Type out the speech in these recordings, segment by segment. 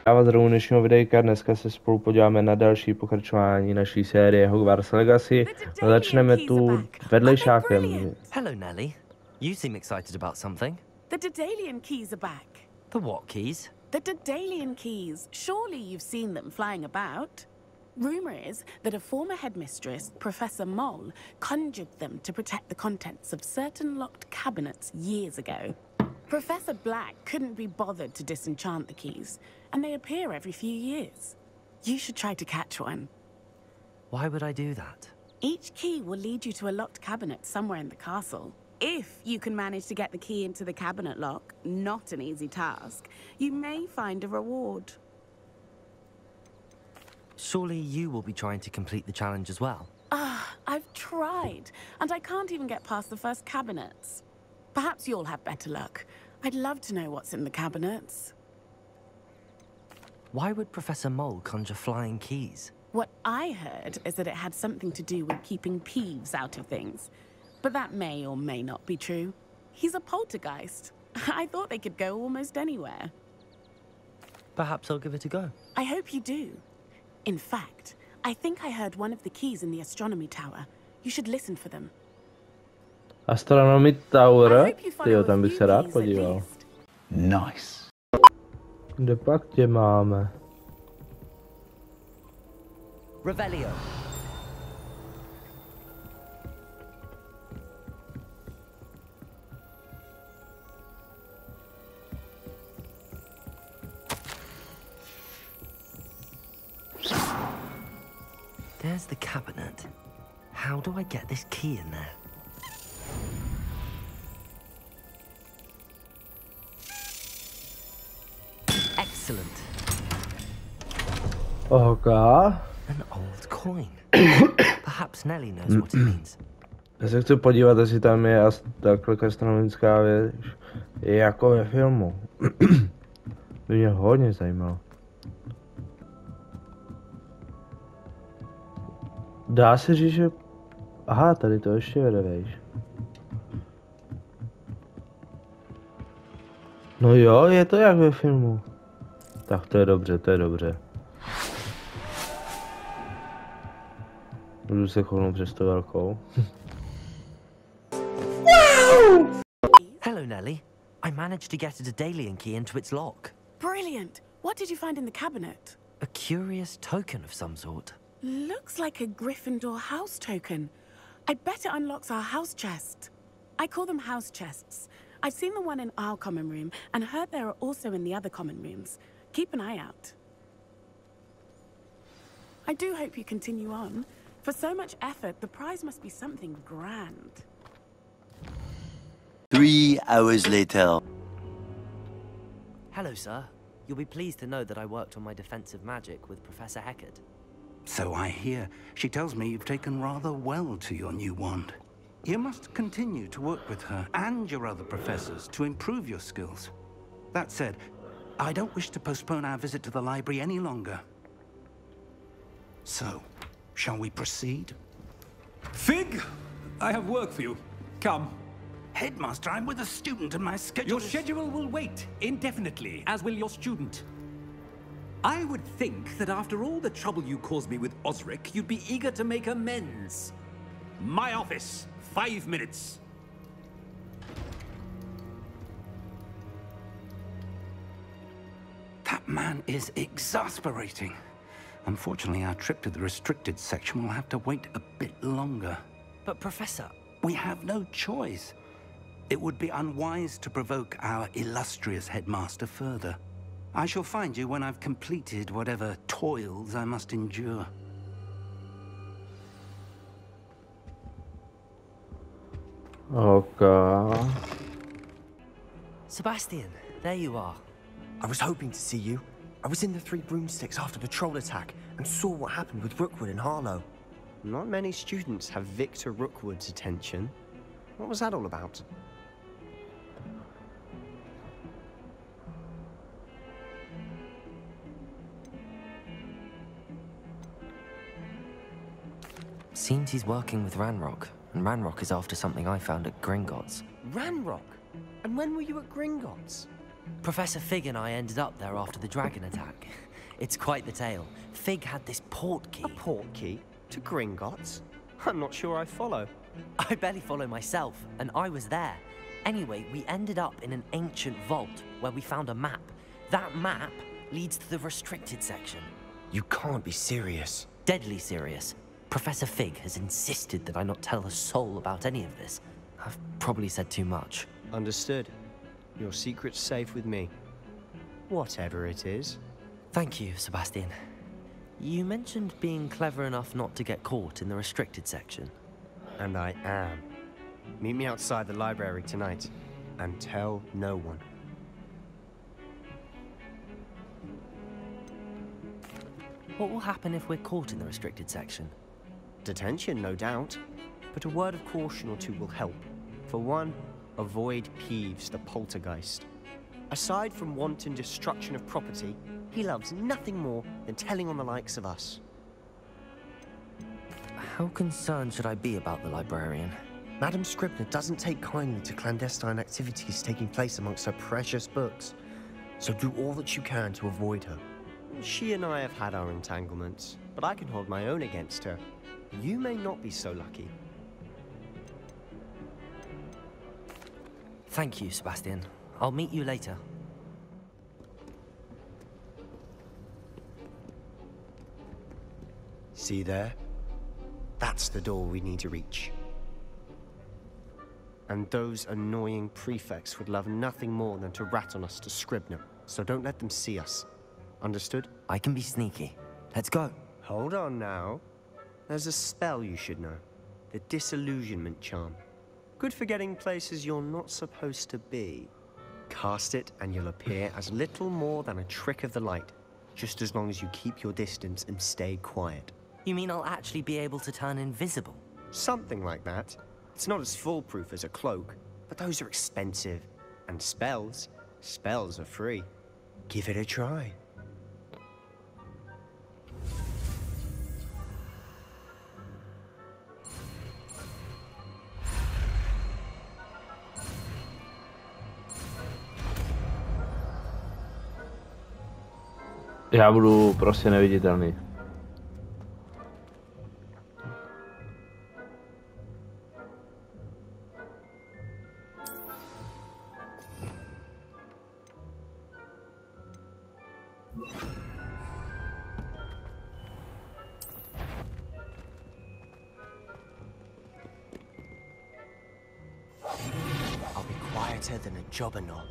Já vás zdravu dnešního videjka, dneska se spolu podíváme na další pokračování naší série Hogwarts Legacy. Začneme tu vedlejšákem. Hello Nelly, you seem excited about something. The Daedalian keys are back. The what keys? The Daedalian keys. Surely you've seen them flying about. Rumor is that a former headmistress, Professor Mole, conjured them to protect the contents of certain locked cabinets years ago. Professor Black couldn't be bothered to disenchant the keys, and they appear every few years. You should try to catch one. Why would I do that? Each key will lead you to a locked cabinet somewhere in the castle. If you can manage to get the key into the cabinet lock, not an easy task, you may find a reward. Surely you will be trying to complete the challenge as well. I've tried, and I can't even get past the first cabinets. Perhaps you'll have better luck. I'd love to know what's in the cabinets. Why would Professor Mole conjure flying keys? What I heard is that it had something to do with keeping Peeves out of things. But that may or may not be true. He's a poltergeist. I thought they could go almost anywhere. Perhaps I'll give it a go. I hope you do. In fact, I think I heard one of the keys in the astronomy tower. You should listen for them. Astronomy Tower, tyjo, tam bych se rád podíval. Nice. Kde pak tě máme? Revelio. There's the cabinet. How do I get this key in there? Excellent. Okay. An old coin. Perhaps Nelly knows what it means. Já se chci podívat, jestli tam je takhle astronomická věc, jako ve filmu. By mě hodně zajímalo. Dá se říct, že... Aha, tady to ještě vede, vejš. No jo, je to jak ve filmu. Tak to je dobře, to je dobře. Budu se chvilnou přes to velkou. Hello, Nelly. I managed to get a Daedalian key into its lock. Brilliant. What did you find in the cabinet? A curious token of some sort. Looks like a Gryffindor house token. I bet it unlocks our house chest. I call them house chests. I've seen the one in our common room and heard there are also in the other common rooms. Keep an eye out. I do hope you continue on. For so much effort, the prize must be something grand. 3 hours later. Hello, sir. You'll be pleased to know that I worked on my defensive magic with Professor Heckard. So I hear. She tells me you've taken rather well to your new wand. You must continue to work with her and your other professors to improve your skills. That said, I don't wish to postpone our visit to the library any longer. So, shall we proceed? Fig, I have work for you. Come. Headmaster, I'm with a student and my schedule Your schedule will wait indefinitely, as will your student. I would think that after all the trouble you caused me with Osric, you'd be eager to make amends. My office, 5 minutes. That man is exasperating. Unfortunately, our trip to the restricted section will have to wait a bit longer. But, Professor... We have no choice. It would be unwise to provoke our illustrious headmaster further. I shall find you when I've completed whatever toils I must endure. Okay. Sebastian, there you are. I was hoping to see you. I was in the Three Broomsticks after the troll attack and saw what happened with Rookwood and Harlow. Not many students have Victor Rookwood's attention. What was that all about? Seems he's working with Ranrock, and Ranrock is after something I found at Gringotts. Ranrock? And when were you at Gringotts? Professor Fig and I ended up there after the dragon attack. It's quite the tale. Fig had this port key. A port key? To Gringotts? I'm not sure I follow. I barely follow myself, and I was there. Anyway, we ended up in an ancient vault where we found a map. That map leads to the restricted section. You can't be serious. Deadly serious. Professor Fig has insisted that I not tell a soul about any of this. I've probably said too much. Understood. Your secret's safe with me. Whatever it is. Thank you, Sebastian. You mentioned being clever enough not to get caught in the restricted section. And I am. Meet me outside the library tonight, and tell no one. What will happen if we're caught in the restricted section? Detention, no doubt. But a word of caution or two will help. For one, avoid Peeves, the poltergeist. Aside from wanton destruction of property, he loves nothing more than telling on the likes of us. How concerned should I be about the librarian? Madam Scribner doesn't take kindly to clandestine activities taking place amongst her precious books. So do all that you can to avoid her. She and I have had our entanglements, but I can hold my own against her. You may not be so lucky. Thank you, Sebastian. I'll meet you later. See there? That's the door we need to reach. And those annoying prefects would love nothing more than to rat on us to Scribner, so don't let them see us. Understood? I can be sneaky. Let's go. Hold on now. There's a spell you should know. The disillusionment charm. Good for getting places you're not supposed to be. Cast it and you'll appear as little more than a trick of the light, just as long as you keep your distance and stay quiet. You mean I'll actually be able to turn invisible? Something like that. It's not as foolproof as a cloak, but those are expensive. And spells are free. Give it a try. Já budu prostě neviditelný. I'll be quieter than a jobberknoll.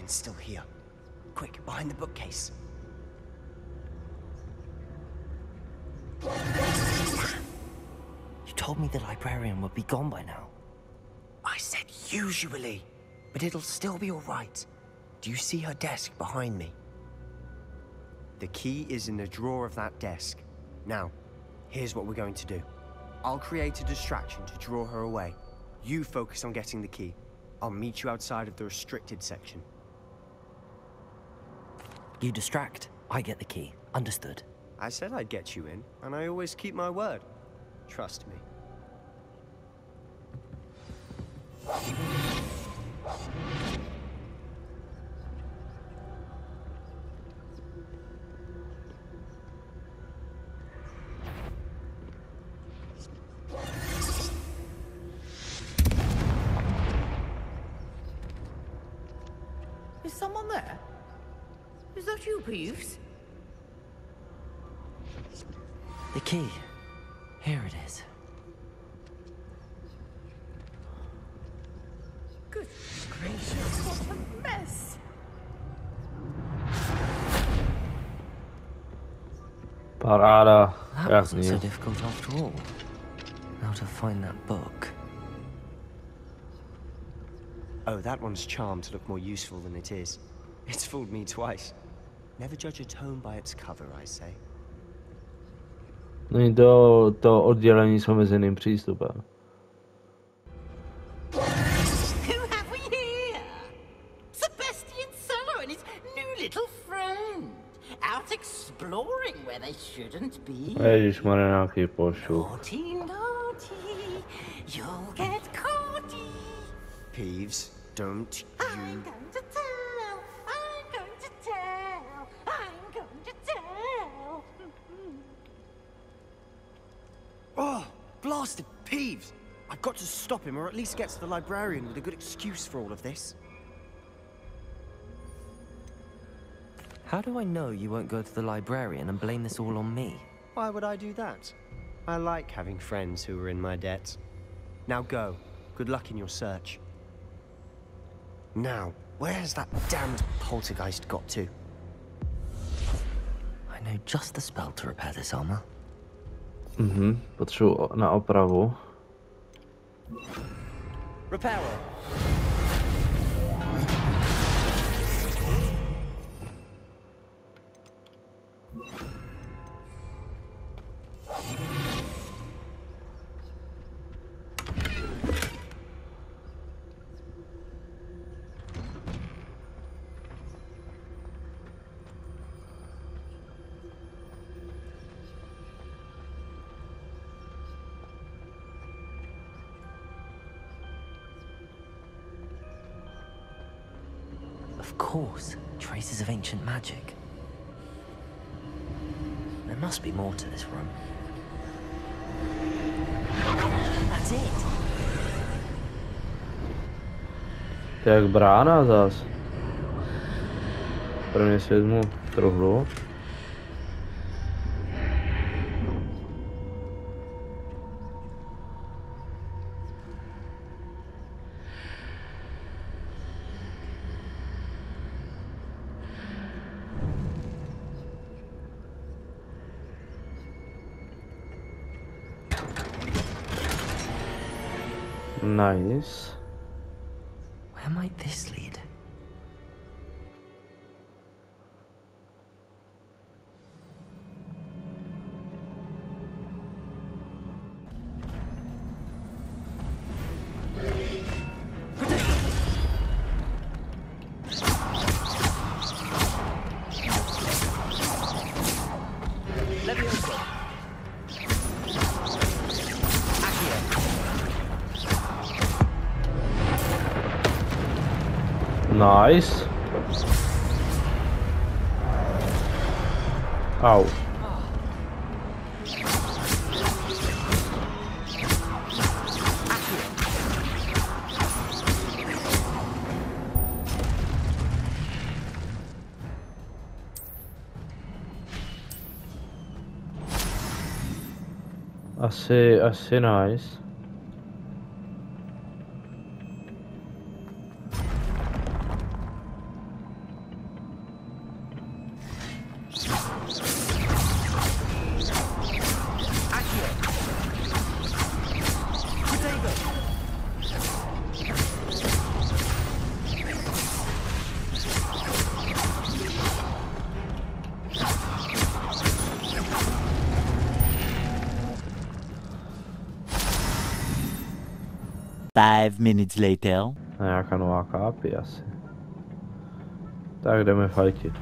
Still here. Quick, behind the bookcase. You told me the librarian would be gone by now. I said usually, but it'll still be all right. Do you see her desk behind me? The key is in the drawer of that desk. Now, here's what we're going to do. I'll create a distraction to draw her away. You focus on getting the key. I'll meet you outside of the restricted section. You distract, I get the key. Understood. I said I'd get you in, and I always keep my word. Trust me. Is someone there? Is that you, Peeves? The key. Here it is. Good gracious, what a mess! Paráda. That wasn't so difficult after all. How to find that book. Oh, that one's charmed to look more useful than it is. It's fooled me twice. Never judge a tome by its cover, I say. Není to oddělení s omezeným přístupem. Ježišmarja, nějaký pošup. Peeves, don't you... I'm going to tell. I'm going to tell. I'm going to tell. Oh, blasted Peeves! I've got to stop him, or at least get to the librarian with a good excuse for all of this. How do I know you won't go to the librarian and blame this all on me? Why would I do that? I like having friends who are in my debt. Now go. Good luck in your search. Now, where has that damned poltergeist got to? I know just the spell to repair this armor. Potřebuji na opravu. Repairer. Of course, traces of ancient magic. There must be more to this room. That's it. To je jak brána zas. Prvně si vezmu truhlu. Nice. Where might this lead? Nice. Au. Asi nice. Five minutes later. Nějaká nová kápy asi. Tak jdeme fajtit.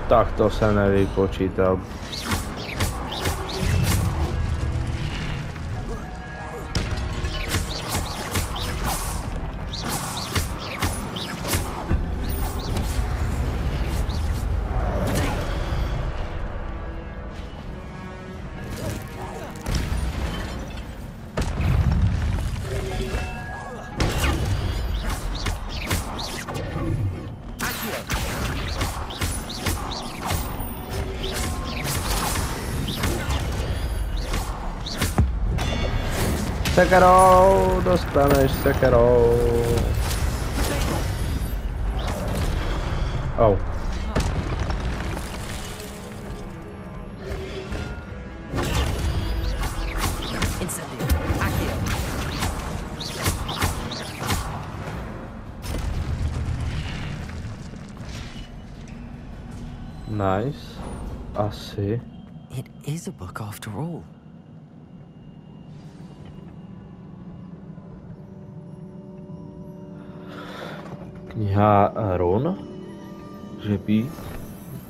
Tak to se nevypočítal. Sekerou, dostaneš sekerou. Au. Incendio. Accio. Nice. Asi. It is a book after all. Kniha Ron? Žepí?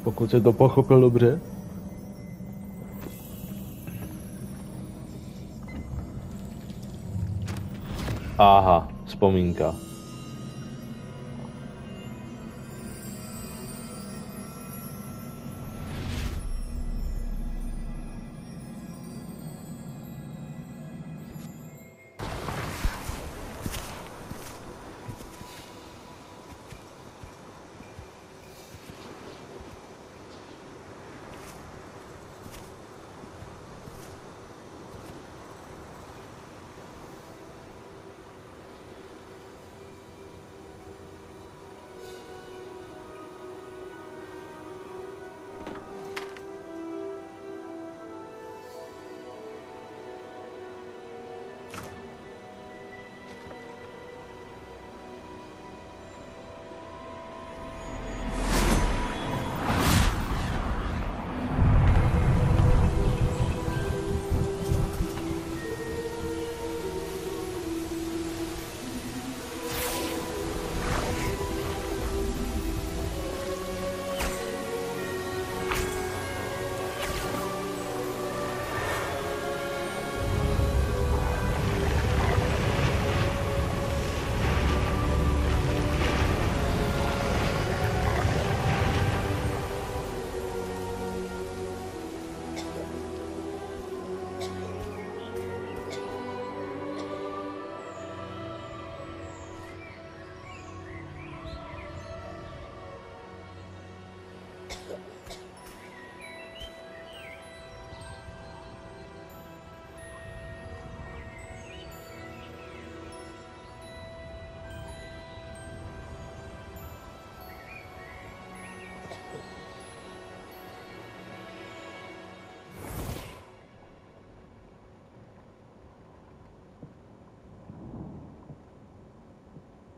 Pokud se to pochopil dobře. Aha, vzpomínka.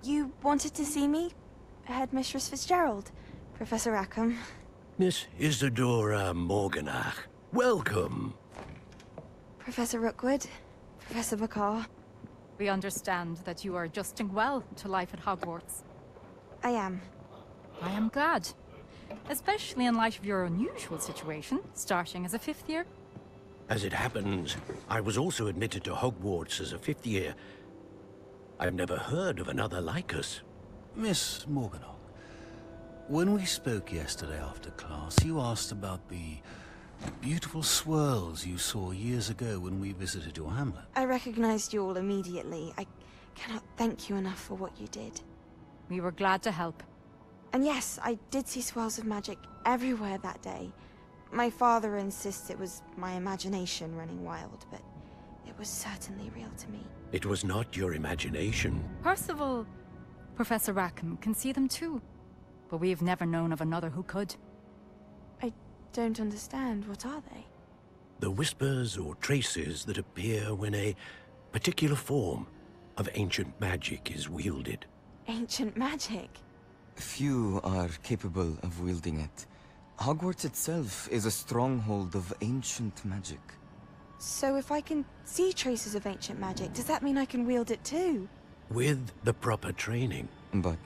You wanted to see me? Headmistress Fitzgerald? Professor Rackham? Miss Isadora Morganach, welcome. Professor Rookwood? Professor McCaw? We understand that you are adjusting well to life at Hogwarts. I am. I am glad. Especially in light of your unusual situation, starting as a 5th year. As it happens, I was also admitted to Hogwarts as a 5th year. I've never heard of another like us. Miss Morganach, when we spoke yesterday after class, you asked about the beautiful swirls you saw years ago when we visited your hamlet. I recognized you all immediately. I cannot thank you enough for what you did. We were glad to help. And yes, I did see swirls of magic everywhere that day. My father insists it was my imagination running wild, but it was certainly real to me. It was not your imagination. Percival, Professor Rackham can see them too. But we have never known of another who could. I don't understand. What are they? The whispers or traces that appear when a particular form of ancient magic is wielded. Ancient magic? Few are capable of wielding it. Hogwarts itself is a stronghold of ancient magic. So if I can see traces of ancient magic, does that mean I can wield it too? With the proper training. But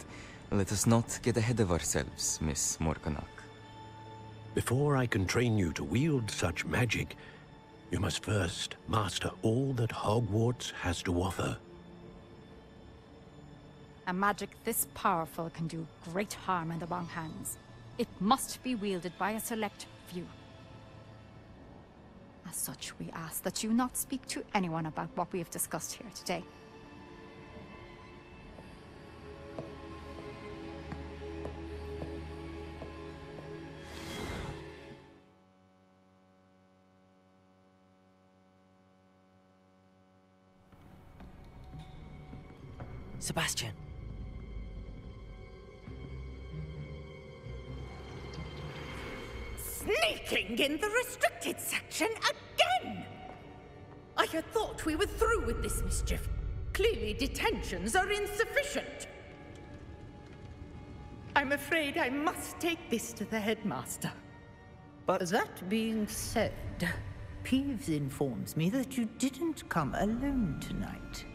let us not get ahead of ourselves, Miss Morganach. Before I can train you to wield such magic, you must first master all that Hogwarts has to offer. A magic this powerful can do great harm in the wrong hands. It must be wielded by a select few. As such, we ask that you not speak to anyone about what we have discussed here today. Sebastian. Sitting in the restricted section again! I had thought we were through with this mischief. Clearly detentions are insufficient. I'm afraid I must take this to the headmaster. But that being said, Peeves informs me that you didn't come alone tonight.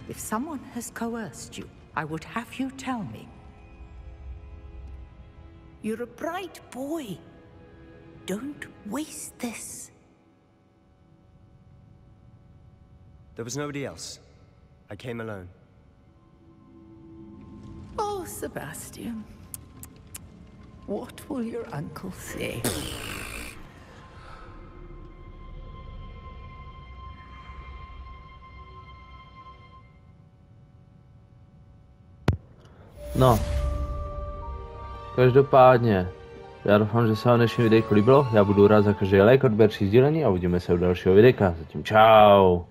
If someone has coerced you, I would have you tell me. You're a bright boy. Don't waste this. There was nobody else. I came alone. Oh, Sebastian. What will your uncle say? No. Každopádně, já doufám, že se vám dnešní videjko líbilo. Já budu rád za každý like, odběr či sdílení a uvidíme se u dalšího videjka. Zatím čau.